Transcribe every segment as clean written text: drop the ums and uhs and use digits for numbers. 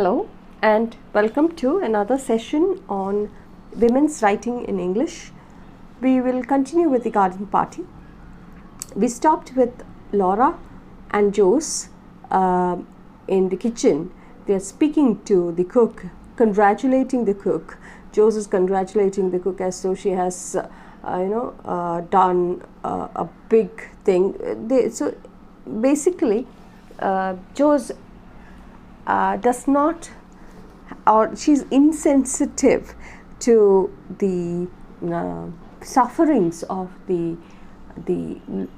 Hello and welcome to another session on women's writing in English. We will continue with the garden party. We stopped with Laura and Joyce in the kitchen. They are speaking to the cook, congratulating the cook. Joyce is congratulating the cook as though she has done a big thing. So basically Joyce does not, or she's insensitive to the sufferings of the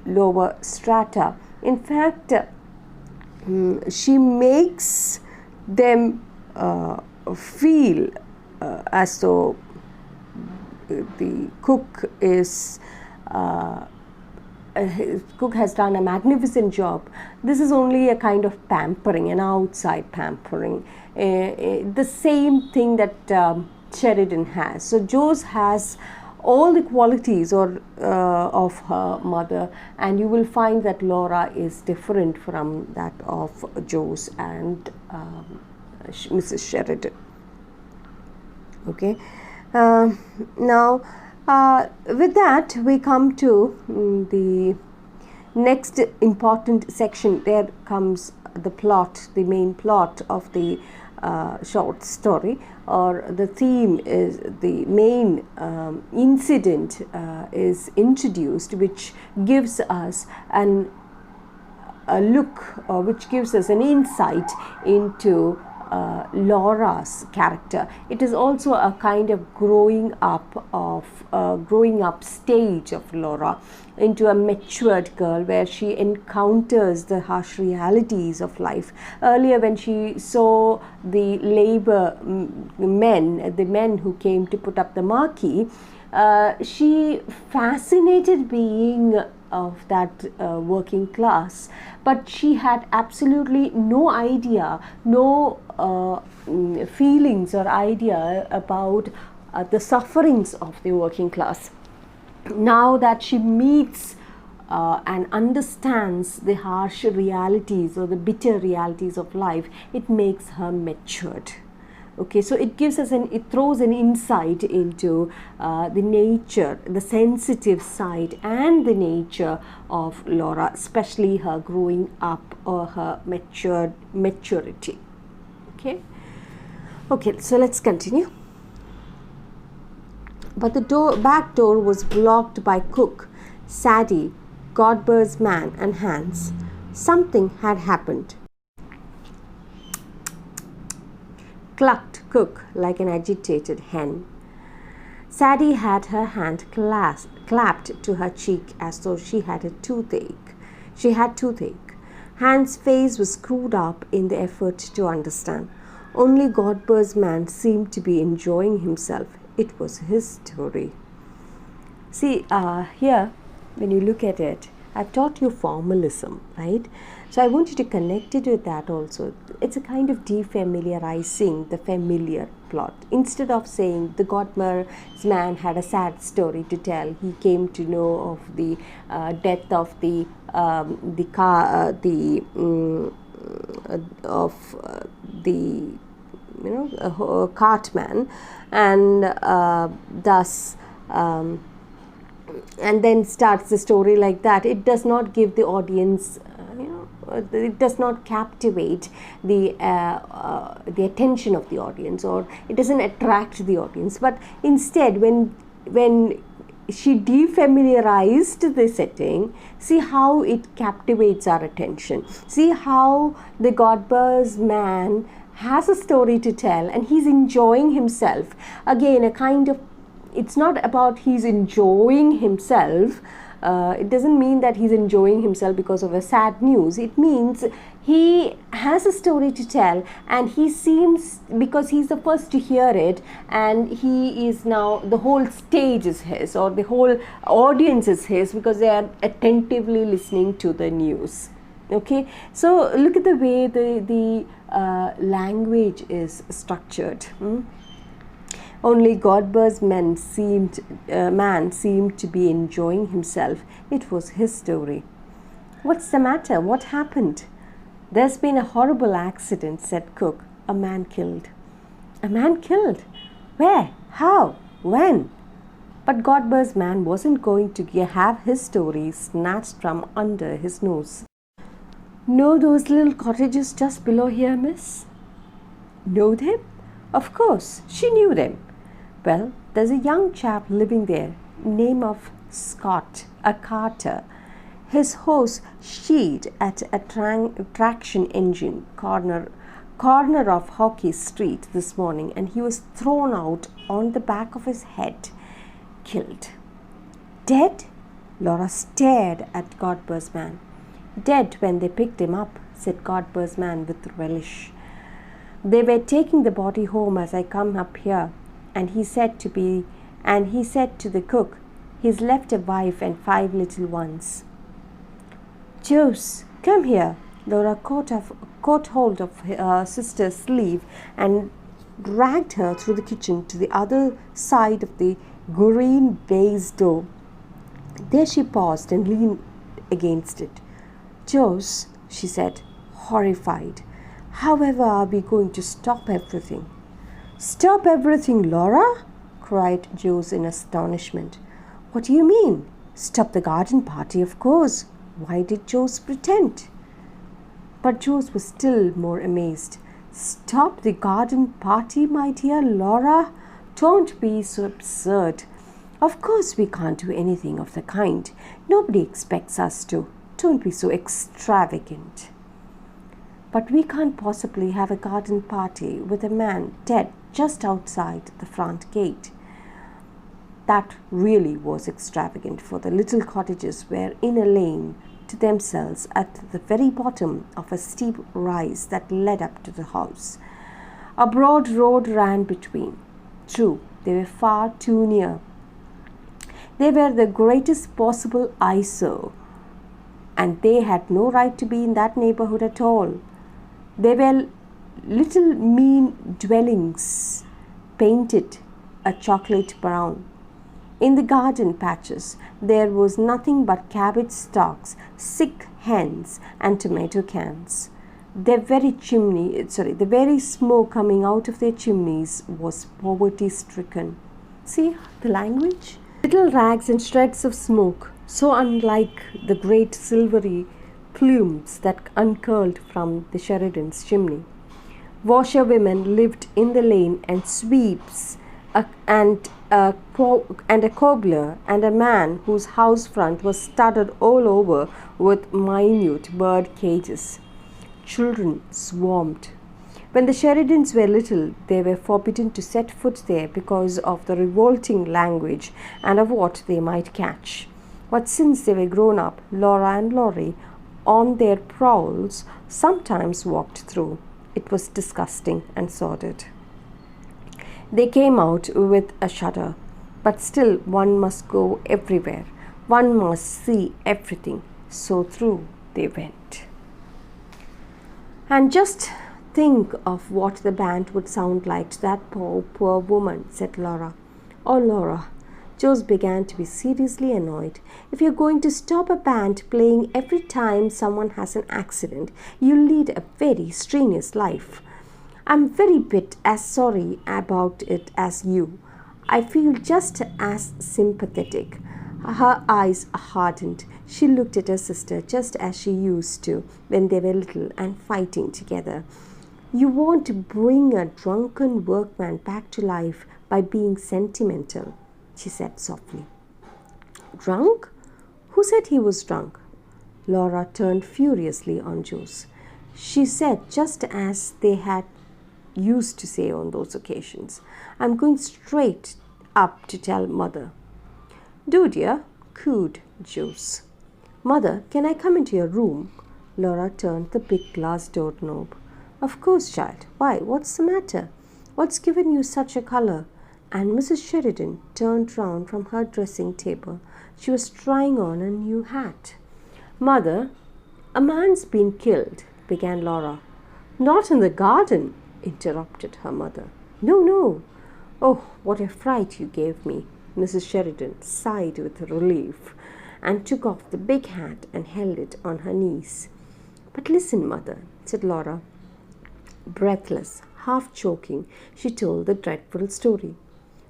lower strata. In fact, she makes them feel as though the cook is cook has done a magnificent job. This is only a kind of pampering, an outside pampering, the same thing that Sheridan has. So Joyce has all the qualities of her mother, and you will find that Laura is different from that of Joyce and Mrs. Sheridan. Okay, now with that we come to the next important section. There comes the plot, the main plot of the short story, or the theme is the main incident is introduced, which gives us a look, which gives us an insight into Laura's character. It is also a kind of growing up stage of Laura into a matured girl, where she encounters the harsh realities of life. Earlier, when she saw the labor men, the men who came to put up the marquee, she fascinated being of that working class, but she had absolutely no idea, no feelings or idea about the sufferings of the working class. Now that she meets and understands the harsh realities or the bitter realities of life, it makes her matured. Okay, so it gives us it throws an insight into the nature, the sensitive side and the nature of Laura, especially her growing up or her maturity. Okay, so let's continue. But the back door was blocked by Cook, Sadie, Godber's man and Hans. Something had happened. Clucked Cook like an agitated hen. Sadie had her hand clapped to her cheek as though she had toothache. Hans' face was screwed up in the effort to understand. Only Godber's man seemed to be enjoying himself. It was his story. See, here, when you look at it, I've taught you formalism, right? So I want you to connect it with that also. It's a kind of defamiliarizing the familiar plot. Instead of saying the Godber's man had a sad story to tell, he came to know of the death of the cartman, and thus and then starts the story like that. It does not give the audience, it does not captivate the attention of the audience, or it doesn't attract the audience. But instead, when she defamiliarized the setting, see how it captivates our attention. See how the Godber's man has a story to tell and he's enjoying himself. Again, a kind of, it's not about he's enjoying himself. It doesn't mean that he's enjoying himself because of a sad news. It means he has a story to tell, and he seems, because he's the first to hear it, and he is now, the whole stage is his, or the whole audience is his, because they are attentively listening to the news. Okay, so look at the way the language is structured. Only Godber's man seemed to be enjoying himself. It was his story. What's the matter? What happened? There's been a horrible accident, said Cook. A man killed. A man killed? Where? How? When? But Godber's man wasn't going to have his story snatched from under his nose. Know those little cottages just below here, miss? Know them? Of course, she knew them. Well, there's a young chap living there, name of Scott, a carter. His horse sheed at a traction engine corner of Hockey Street this morning, and he was thrown out on the back of his head, killed. Dead? Laura stared at Godber's man. Dead when they picked him up, said Godber's man with relish. They were taking the body home as I come up here, and he said to the cook, he's left a wife and 5 little ones. Jos, come here. Laura caught hold of her sister's sleeve and dragged her through the kitchen to the other side of the green baize door. There she paused and leaned against it. Jos, she said, horrified, however are we going to stop everything? Stop everything, Laura? Cried Jos in astonishment. What do you mean? Stop the garden party, of course. Why did Jos pretend? But Jos was still more amazed. Stop the garden party, my dear Laura? Don't be so absurd. Of course we can't do anything of the kind. Nobody expects us to. Don't be so extravagant. But we can't possibly have a garden party with a man dead just outside the front gate. That really was extravagant, for the little cottages were in a lane to themselves at the very bottom of a steep rise that led up to the house. A broad road ran between. True, they were far too near. They were the greatest possible eyesore, and they had no right to be in that neighborhood at all. They were little mean dwellings, painted a chocolate brown. In the garden patches, there was nothing but cabbage stalks, sick hens, and tomato cans. The very smoke coming out of their chimneys was poverty-stricken. See the language? Little rags and shreds of smoke, so unlike the great silvery plumes that uncurled from the Sheridan's chimney. Washerwomen lived in the lane, and sweeps, and a cobbler, and a man whose house front was studded all over with minute bird cages. Children swarmed. When the Sheridans were little, they were forbidden to set foot there because of the revolting language and of what they might catch. But since they were grown up, Laura and Laurie, on their prowls, sometimes walked through. It was disgusting and sordid. They came out with a shudder. But still, one must go everywhere. One must see everything. So through they went. And just think of what the band would sound like to that poor woman, said Laura. Oh, Laura. Jos began to be seriously annoyed. If you're going to stop a band playing every time someone has an accident, you'll lead a very strenuous life. I'm very bit as sorry about it as you. I feel just as sympathetic. Her eyes hardened. She looked at her sister just as she used to when they were little and fighting together. You want to bring a drunken workman back to life by being sentimental, she said softly. Drunk? Who said he was drunk? Laura turned furiously on Jos. She said just as they had used to say on those occasions, I'm going straight up to tell Mother. Do, dear, cooed Jos. Mother, can I come into your room? Laura turned the big glass doorknob. Of course, child. Why, what's the matter? What's given you such a color? And Mrs. Sheridan turned round from her dressing table. She was trying on a new hat. Mother, a man's been killed, began Laura. Not in the garden, interrupted her mother. No, no. Oh, what a fright you gave me. Mrs. Sheridan sighed with relief and took off the big hat and held it on her knees. But listen, Mother, said Laura, breathless, half choking, she told the dreadful story.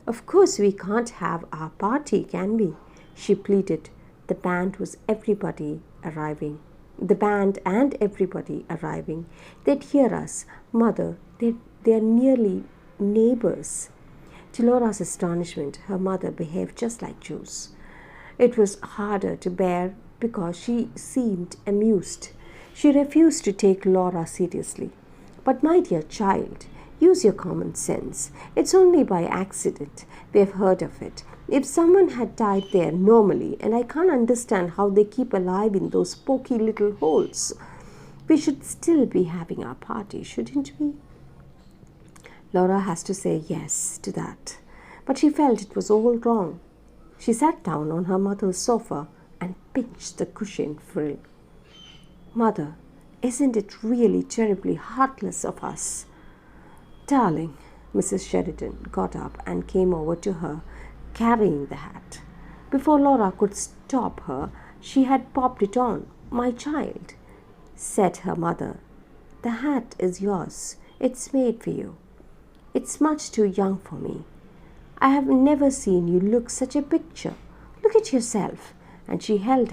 Of course, we can't have our party, can we? She pleaded. The band was everybody arriving. The band and everybody arriving. They'd hear us. Mother, they're nearly neighbors. To Laura's astonishment, her mother behaved just like Jews. It was harder to bear because she seemed amused. She refused to take Laura seriously. But my dear child, use your common sense. It's only by accident. We've heard of it. If someone had died there normally, and I can't understand how they keep alive in those poky little holes, we should still be having our party, shouldn't we? Laura has to say yes to that. But she felt it was all wrong. She sat down on her mother's sofa and pinched the cushion frill. Mother, isn't it really terribly heartless of us? Darling, Mrs. Sheridan got up and came over to her, carrying the hat. Before Laura could stop her, she had popped it on. My child, said her mother, the hat is yours. It's made for you. It's much too young for me. I have never seen you look such a picture. Look at yourself. And she held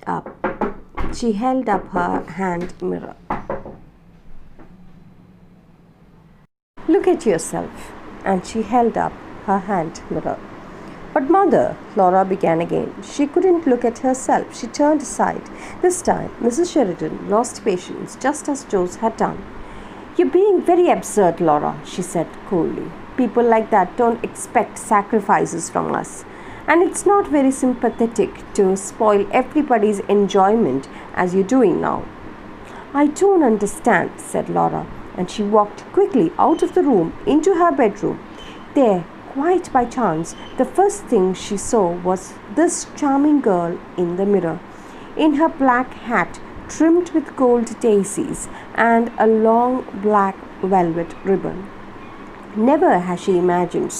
up her hand mirror. Look at yourself. And she held up her hand mirror. But mother, Laura began again. She couldn't look at herself. She turned aside. This time, Mrs. Sheridan lost patience, just as Joe's had done. You're being very absurd, Laura, she said coolly. People like that don't expect sacrifices from us. And it's not very sympathetic to spoil everybody's enjoyment as you're doing now. I don't understand, said Laura, and she walked quickly out of the room into her bedroom. There, quite by chance, the first thing she saw was this charming girl in the mirror, in her black hat trimmed with gold daisies and a long black velvet ribbon. Never has she imagined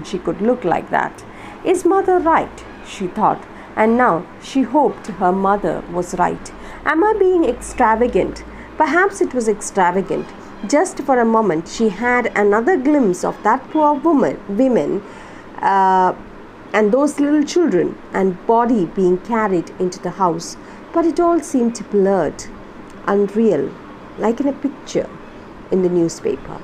she could look like that. Is mother right? She thought, and now she hoped her mother was right. Am I being extravagant? Perhaps it was extravagant. Just for a moment she had another glimpse of that poor women and those little children and body being carried into the house. But it all seemed blurred, unreal, like in a picture in the newspaper.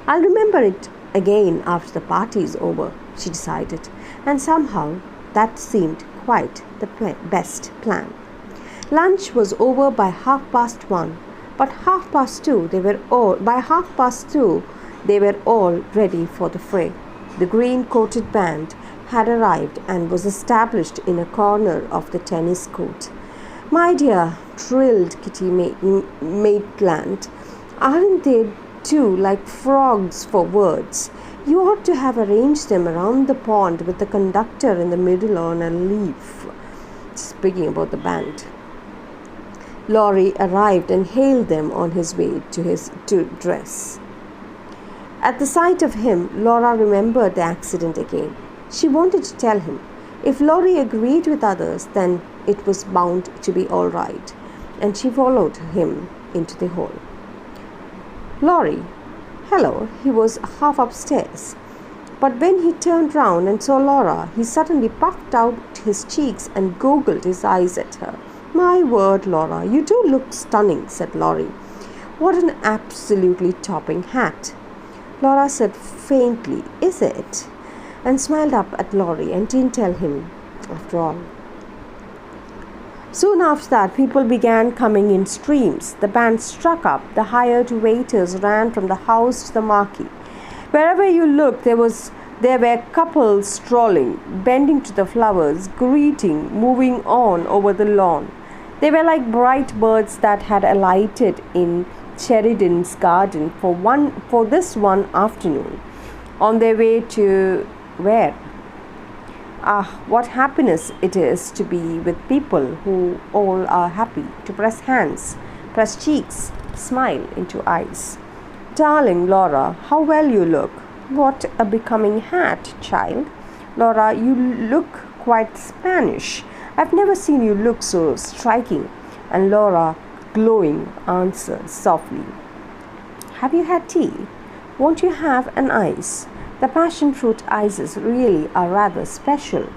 I'll remember it again after the party is over, she decided, and somehow that seemed quite the best plan. Lunch was over by 1:30, but 2:30 they were all ready for the fray. The green-coated band had arrived and was established in a corner of the tennis court. My dear, trilled Kitty Maitland, aren't they too like frogs for words? You ought to have arranged them around the pond with the conductor in the middle on a leaf. Speaking about the band. Laurie arrived and hailed them on his way to dress. At the sight of him, Laura remembered the accident again. She wanted to tell him. If Laurie agreed with others, then it was bound to be all right, and she followed him into the hall. Laurie, hello, he was half upstairs. But when he turned round and saw Laura, he suddenly puffed out his cheeks and goggled his eyes at her. My word, Laura, you do look stunning, said Laurie. What an absolutely topping hat. Laura said faintly, is it? And smiled up at Laurie and didn't tell him, after all. Soon after that, people began coming in streams. The band struck up. The hired waiters ran from the house to the marquee. Wherever you looked, there were couples strolling, bending to the flowers, greeting, moving on over the lawn. They were like bright birds that had alighted in Sheridan's garden for this one afternoon, on their way to where? Ah, what happiness it is to be with people who all are happy, to press hands, press cheeks, smile into eyes. Darling Laura, how well you look. What a becoming hat, child. Laura, you look quite Spanish. I've never seen you look so striking. And Laura glowing answer softly. Have you had tea? Won't you have an ice? The passion fruit ices really are rather special.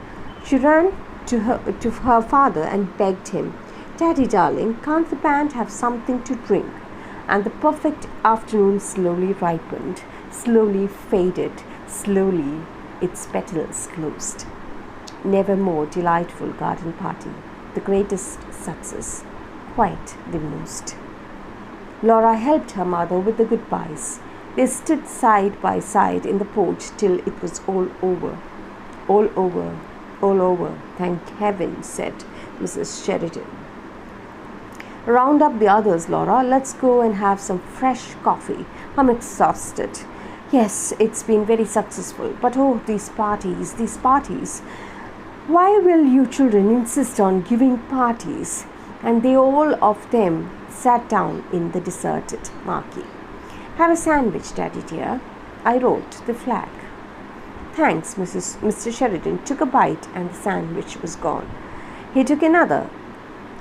She ran to her father and begged him, Daddy darling, can't the band have something to drink? And the perfect afternoon slowly ripened, slowly faded, slowly its petals closed. Never more delightful garden party, the greatest success, quite the most. Laura helped her mother with the goodbyes. They stood side by side in the porch till it was all over. All over, all over, thank heaven, said Mrs. Sheridan. Round up the others, Laura. Let's go and have some fresh coffee. I'm exhausted. Yes, it's been very successful. But oh, these parties, these parties. Why will you children insist on giving parties? And they all of them sat down in the deserted marquee. Have a sandwich, Daddy dear. I wrote the flag. Thanks, Mr. Sheridan took a bite and the sandwich was gone. He took another.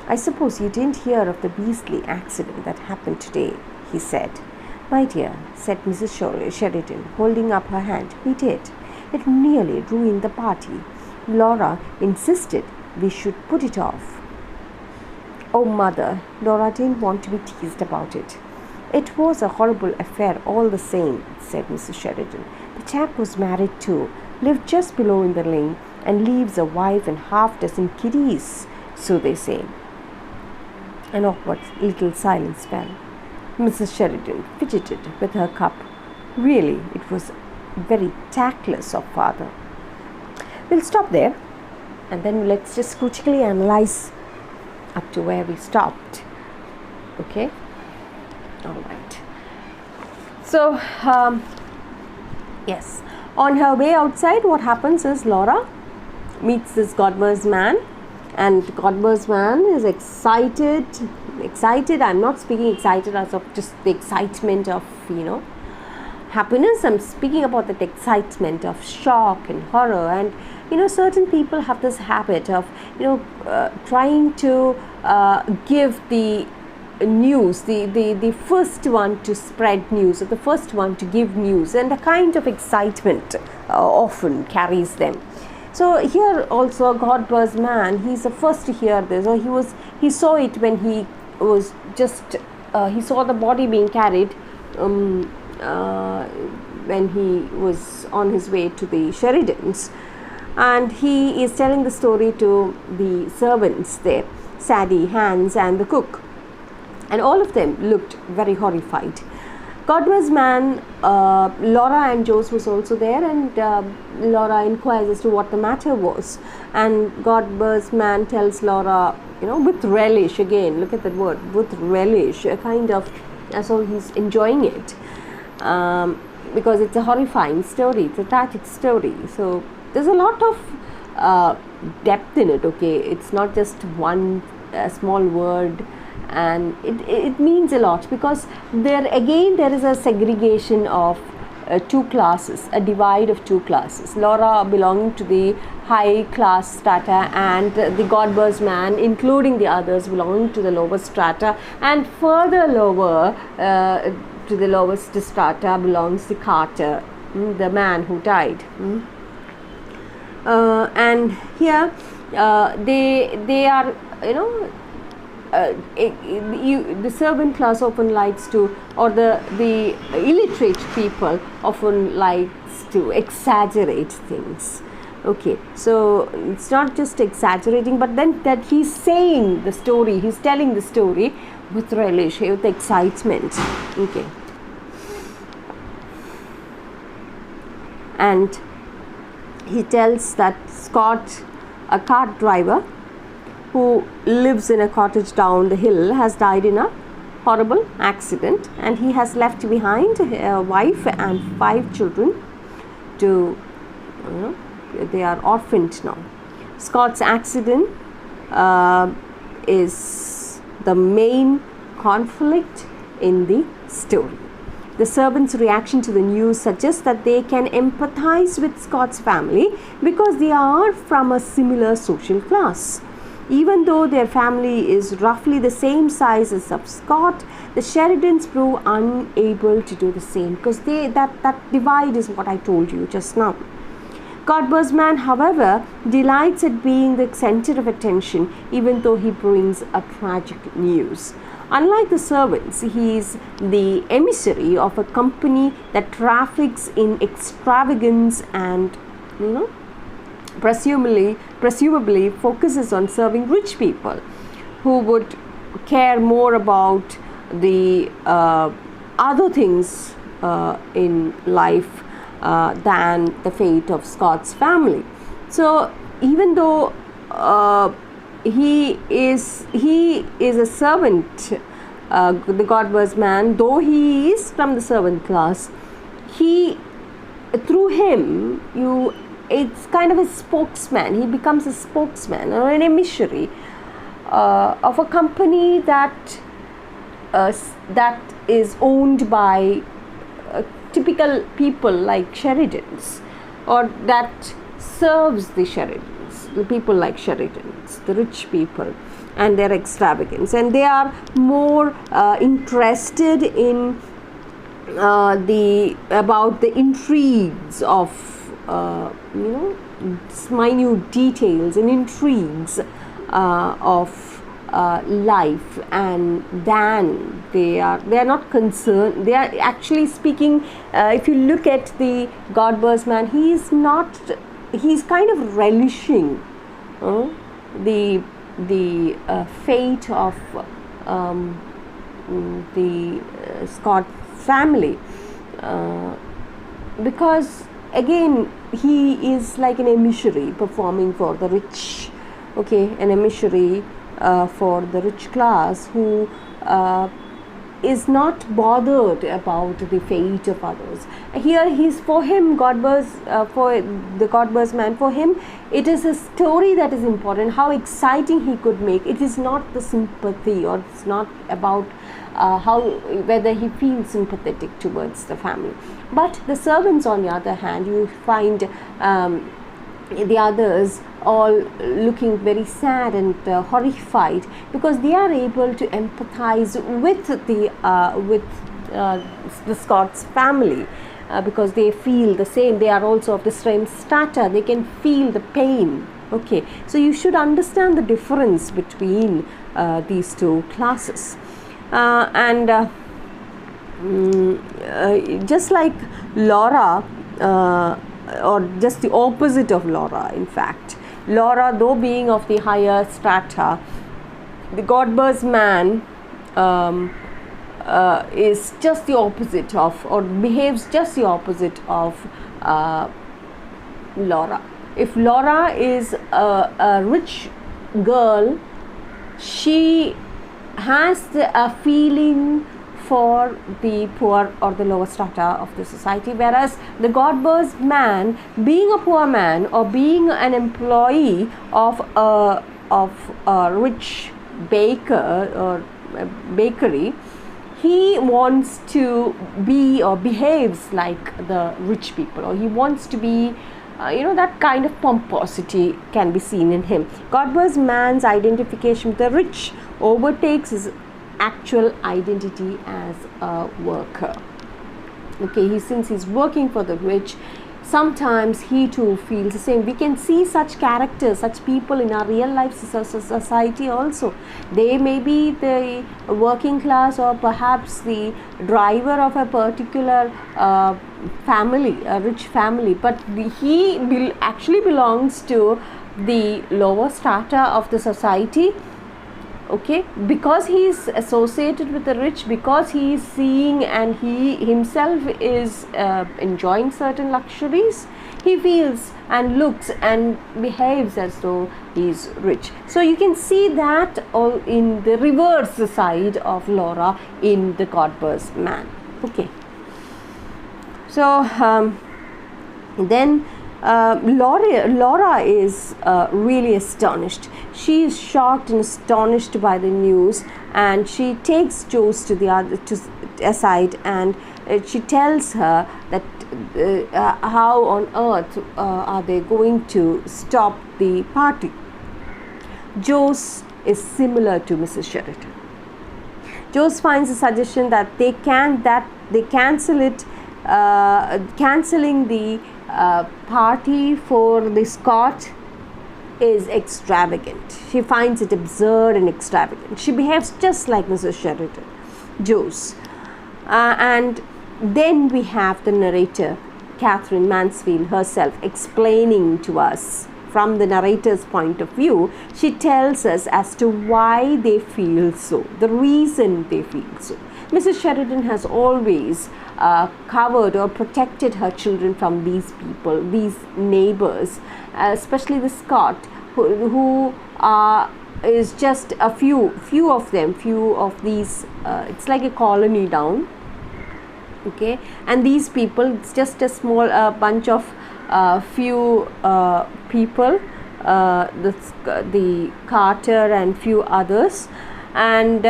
I suppose you didn't hear of the beastly accident that happened today, he said. My dear, said Mrs. Sheridan, holding up her hand, we did. It nearly ruined the party. Laura insisted we should put it off. Oh, Mother, Laura didn't want to be teased about it. It was a horrible affair all the same, said Mrs. Sheridan. The chap was married too, lived just below in the lane, and leaves a wife and half-dozen kiddies, so they say. An awkward little silence fell. Mrs. Sheridan fidgeted with her cup. Really, it was very tactless of father. We'll stop there and then let's just critically analyze up to where we stopped. Okay? All right. So, yes. On her way outside, what happens is Laura meets this Godmer's man. And Godmer's man is excited. I'm not speaking excited as of just the excitement of, happiness. I'm speaking about that excitement of shock and horror. And, certain people have this habit of, trying to give the news, the first one to spread news, or the first one to give news. And a kind of excitement often carries them. So here also Godmer's man, he's the first to hear this, or he saw it when he was just, he saw the body being carried when he was on his way to the Sheridans, and he is telling the story to the servants there, Sadie, Hans and the cook, and all of them looked very horrified. Godmer's man, Laura and Jose was also there, and Laura inquires as to what the matter was. And Godmer's man tells Laura, with relish, again, look at that word, with relish, a kind of, as though he's enjoying it, because it's a horrifying story, it's a tragic story. So there's a lot of depth in it, okay? It's not just one small word. And it means a lot, because there is a segregation of two classes, a divide of two classes. Laura belonging to the high class strata, and the Godmer's man, including the others, belonging to the lower strata, and further lower to the lowest strata belongs the carter, the man who died. And here they are, the servant class often likes to, or the illiterate people often likes to exaggerate things. Okay, so it's not just exaggerating, but then that he's saying the story, he's telling the story with relish, with excitement. Okay, and he tells that Scott, a cart driver who lives in a cottage down the hill, has died in a horrible accident, and he has left behind a wife and 5 children they are orphaned now. Scott's accident is the main conflict in the story. The servants' reaction to the news suggests that they can empathize with Scott's family because they are from a similar social class. Even though their family is roughly the same size as of Scott, the Sheridans prove unable to do the same, because that divide is what I told you just now. Godber's man, however, delights at being the center of attention, even though he brings a tragic news. Unlike the servants, he is the emissary of a company that traffics in extravagance and, presumably focuses on serving rich people who would care more about the other things in life than the fate of Scott's family. So even though he is a servant, the Godber's man, though he is from the servant class, through him it's kind of a spokesman. He becomes a spokesman or an emissary of a company that is owned by typical people like Sheridans, or that serves the Sheridans, the people like Sheridans, the rich people, and their extravagance. And they are more interested in about the intrigues of minute details and intrigues of life, and then they are not concerned. They are actually speaking, if you look at the Godber's man, he's kind of relishing the fate of the Scott family, because again he is like an emissary performing for the rich, an emissary for the rich class who is not bothered about the fate of others. Here he's, for him, for the Godber's man, for him it is a story that is important, how exciting he could make. It is not the sympathy, or it's not about whether he feels sympathetic towards the family. But the servants, on the other hand, you find the others all looking very sad and horrified, because they are able to empathize with the Scott's family, because they feel the same. They are also of the same strata. They can feel the pain. So you should understand the difference between these two classes. Just like Laura, or just the opposite of Laura, in fact, Laura, though being of the higher strata, the Godber's man is just the opposite of, or behaves just the opposite of Laura. If Laura is a rich girl, she has a feeling for the poor or the lower strata of the society, whereas the Godber's man, being a poor man or being an employee of a rich baker or a bakery, he wants to be or behaves like the rich people, or he wants to be that kind of pomposity can be seen in him. Godber's man's identification with the rich overtakes his actual identity as a worker. Since he's working for the rich, sometimes he too feels the same. We can see such characters, such people in our real life society also. They may be the working class, or perhaps the driver of a particular family, a rich family, but he actually belongs to the lower strata of the society. Because he is associated with the rich, because he is seeing and he himself is enjoying certain luxuries, he feels and looks and behaves as though he is rich. So you can see that all in the reverse side of Laura in the Godber's man. So then Laura is really astonished. She is shocked and astonished by the news, and she takes Joyce aside, and she tells her that how on earth are they going to stop the party. Jo's is similar to Mrs. Sheridan. Jo's finds a suggestion that they cancel it, cancelling the party for the Scott is extravagant. She finds it absurd and extravagant. She behaves just like Mrs. Sheridan, Jo's. And then we have the narrator, Catherine Mansfield herself, explaining to us from the narrator's point of view. She tells us as to why they feel so, the reason they feel so. Mrs. Sheridan has always covered or protected her children from these people, these neighbors, especially the Scott, who is just a few of these. It's like a colony down. Okay, and these people, it's just a small bunch of few people, the Carter and few others, and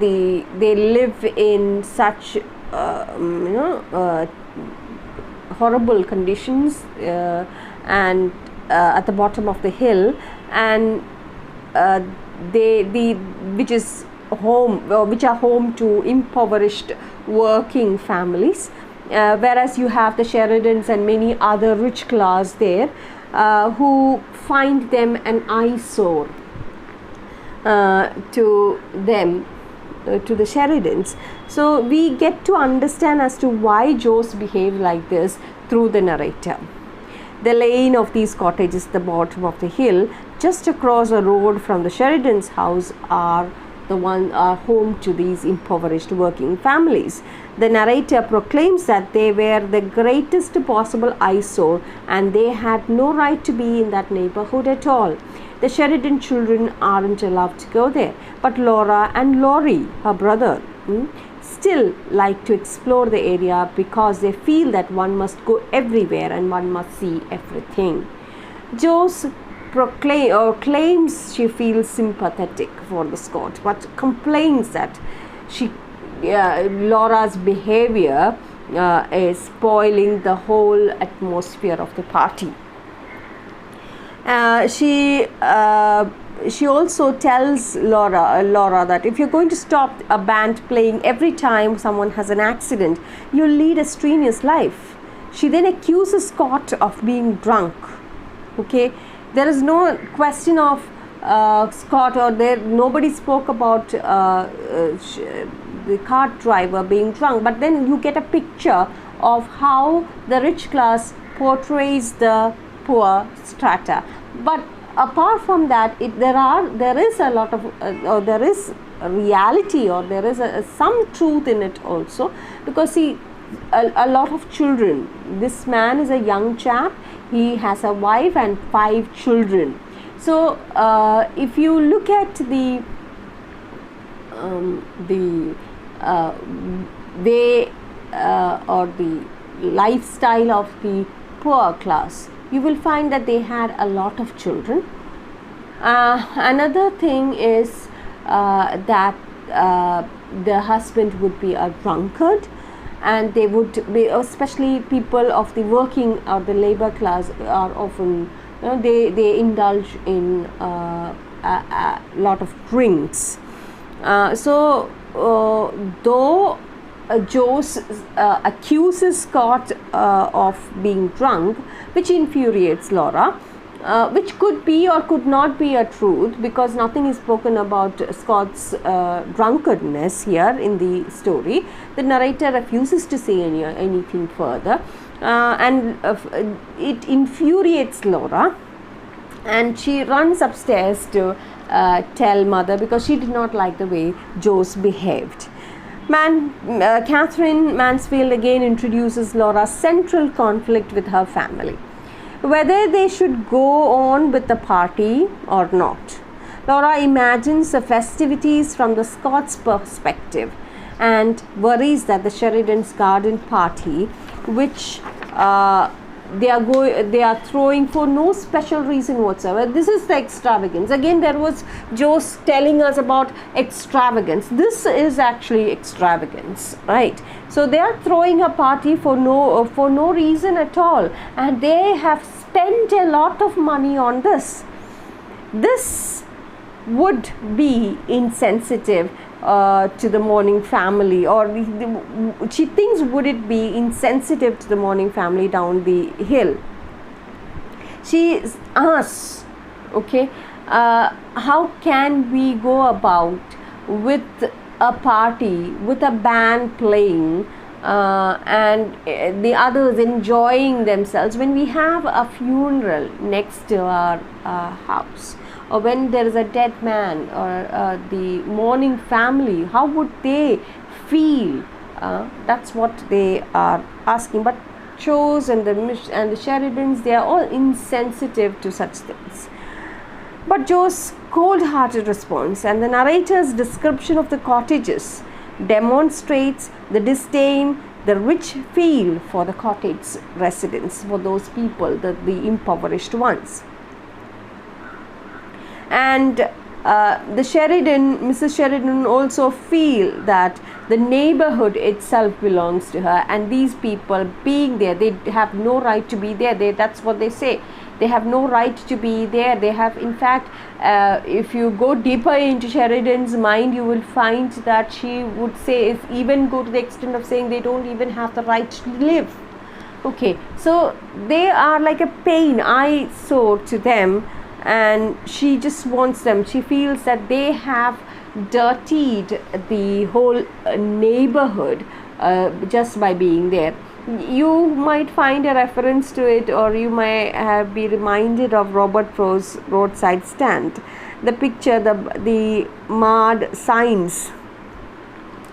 they live in such horrible conditions and at the bottom of the hill, and which are home to impoverished working families, whereas you have the Sheridans and many other rich class there who find them an eyesore to them, to the Sheridans. So we get to understand as to why Jo's behave like this through the narrator. The lane of these cottages at the bottom of the hill, just across a road from the Sheridan's house, are home to these impoverished working families. The narrator proclaims that they were the greatest possible eyesore and they had no right to be in that neighborhood at all. The Sheridan children aren't allowed to go there, but Laura and Laurie, her brother, still like to explore the area because they feel that one must go everywhere and one must see everything. Jo's claims she feels sympathetic for the Scott, but complains that Laura's behavior is spoiling the whole atmosphere of the party. She also tells Laura that if you're going to stop a band playing every time someone has an accident, you'll lead a strenuous life. She then accuses Scott of being drunk. Okay, there is no question of Scott, or nobody spoke about the cart driver being drunk, but then you get a picture of how the rich class portrays the poor strata. But apart from that, there is a lot of there is a reality, or there is some truth in it also, because see, a lot of children. This man is a young chap. He has a wife and 5 children. So if you look at the way or the lifestyle of the poor class, you will find that they had a lot of children. Another thing is that the husband would be a drunkard, and they would be, especially people of the working or the labor class, are often, they indulge in a lot of drinks. So though Jo's accuses Scott of being drunk, which infuriates Laura, which could be or could not be a truth, because nothing is spoken about Scott's drunkenness here in the story. The narrator refuses to say anything further, and it infuriates Laura, and she runs upstairs to tell mother, because she did not like the way Jo's behaved. Catherine Mansfield again introduces Laura's central conflict with her family, whether they should go on with the party or not. Laura imagines the festivities from the Scots' perspective and worries that the Sheridan's garden party, which they are throwing for no special reason whatsoever. This is the extravagance. Again, there was Jo's telling us about extravagance. This is actually extravagance, right? So they are throwing a party for no reason at all, and they have spent a lot of money on this. this would be insensitive to the mourning family, or she thinks would it be insensitive to the mourning family down the hill. She asks, okay, how can we go about with a party, with a band playing, and the others enjoying themselves, when we have a funeral next to our house, or when there is a dead man, or the mourning family, how would they feel? That's what they are asking. But Chose and the Sheridans, they are all insensitive to such things. But Joe's cold-hearted response and the narrator's description of the cottages demonstrates the disdain the rich feel for the cottage residents, for those people, the impoverished ones. And Mrs. Sheridan also feel that the neighborhood itself belongs to her, and these people being there, they have no right to be there. That's what they say. They have no right to be there. They have, in fact, if you go deeper into Sheridan's mind, you will find that she would say, if even go to the extent of saying they don't even have the right to live. Okay, so they are like a pain, eyesore to them, and she just wants them. She feels that they have dirtied the whole neighborhood just by being there. You might find a reference to it, or you might be reminded of Robert Froest's Roadside Stand. The picture, the marred signs.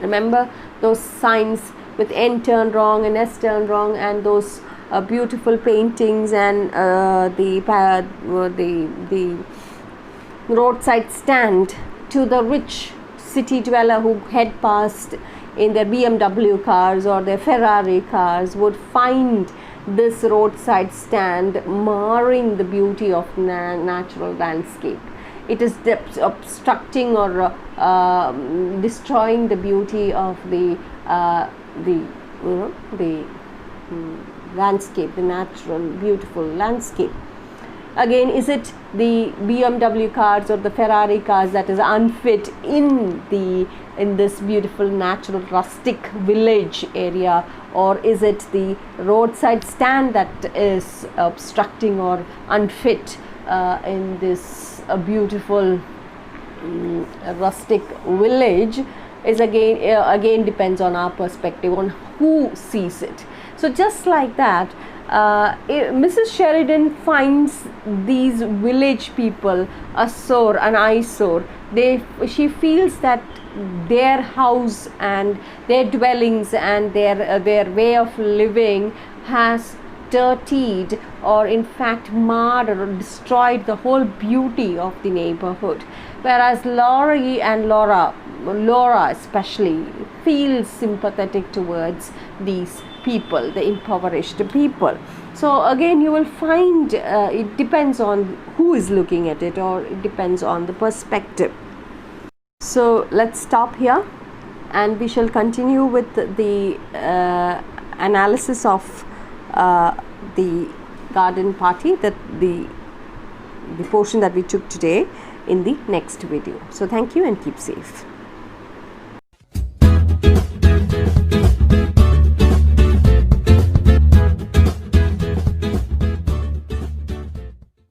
Remember those signs with N turned wrong and S turned wrong, and those beautiful paintings, and the roadside stand to the rich city dweller who head past in their BMW cars or their Ferrari cars would find this roadside stand marring the beauty of natural landscape. It is obstructing or destroying the beauty of the landscape, the natural, beautiful landscape. Again, is it the BMW cars or the Ferrari cars that is unfit in this beautiful natural rustic village area, or is it the roadside stand that is obstructing or unfit in this beautiful rustic village? Is again depends on our perspective, on who sees it. So just like that, Mrs. Sheridan finds these village people an eyesore. She feels that their house and their dwellings and their way of living has dirtied, or in fact marred or destroyed the whole beauty of the neighborhood. Whereas Laura especially feels sympathetic towards these people, the impoverished people. So again, you will find it depends on who is looking at it, or it depends on the perspective. So let's stop here, and we shall continue with the analysis of the garden party, the portion that we took today, in the next video. So thank you and keep safe.